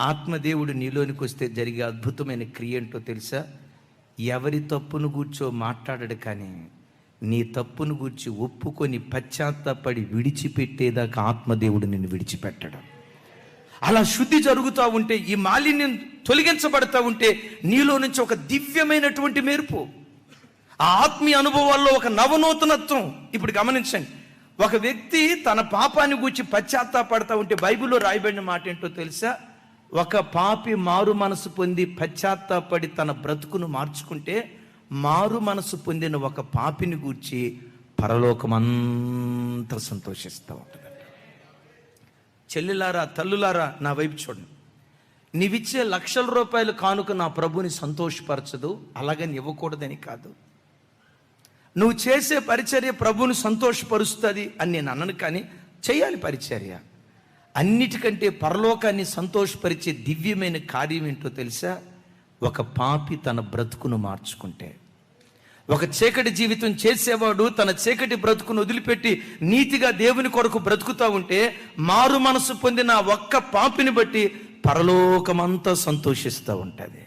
ఆత్మదేవుడు నీలోనికి వస్తే జరిగే అద్భుతమైన క్రియ ఏంటో తెలుసా? ఎవరి తప్పును గూర్చో మాట్లాడడు, కానీ నీ తప్పును గూర్చి ఒప్పుకొని పశ్చాత్తాపడి విడిచిపెట్టేదాకా ఆత్మదేవుడు నిన్ను విడిచిపెట్టడం. అలా శుద్ధి జరుగుతూ ఉంటే, ఈ మాలిన్యం తొలగించబడతా ఉంటే నీలో నుంచి ఒక దివ్యమైనటువంటి మెరుపు, ఆ ఆత్మీయ అనుభవాల్లో ఒక నవనూతనత్వం. ఇప్పుడు గమనించండి, ఒక వ్యక్తి తన పాపాన్ని గూర్చి పశ్చాత్తాపడతా ఉంటే బైబిల్లో రాయబడిన మాట ఏంటో తెలుసా? ఒక పాపి మారు మనసు పొంది పశ్చాత్తాపడి తన బ్రతుకును మార్చుకుంటే, మారు మనసు పొందిన ఒక పాపిని గూర్చి పరలోకమంతా సంతోషిస్తూ ఉంటుంది. చెల్లెలారా, తల్లులారా, నా వైపు చూడండి. నీవిచ్చే లక్షల రూపాయలు కానుక నా ప్రభుని సంతోషపరచదు, అలాగని ఇవ్వకూడదని కాదు. నువ్వు చేసే పరిచర్య ప్రభుని సంతోషపరుస్తుంది అని నేను అన్నను, కానీ చేయాలి పరిచర్య. అన్నిటికంటే పరలోకాన్ని సంతోషపరిచే దివ్యమైన కార్యం ఏంటో తెలుసా? ఒక పాపి తన బ్రతుకును మార్చుకుంటే. ఒక చీకటి జీవితం చేసేవాడు తన చీకటి బ్రతుకును వదిలిపెట్టి నీతిగా దేవుని కొరకు బ్రతుకుతూ ఉంటే, మారు మనసు పొందిన ఒక్క పాపిని బట్టి పరలోకమంతా సంతోషిస్తూ ఉంటుంది.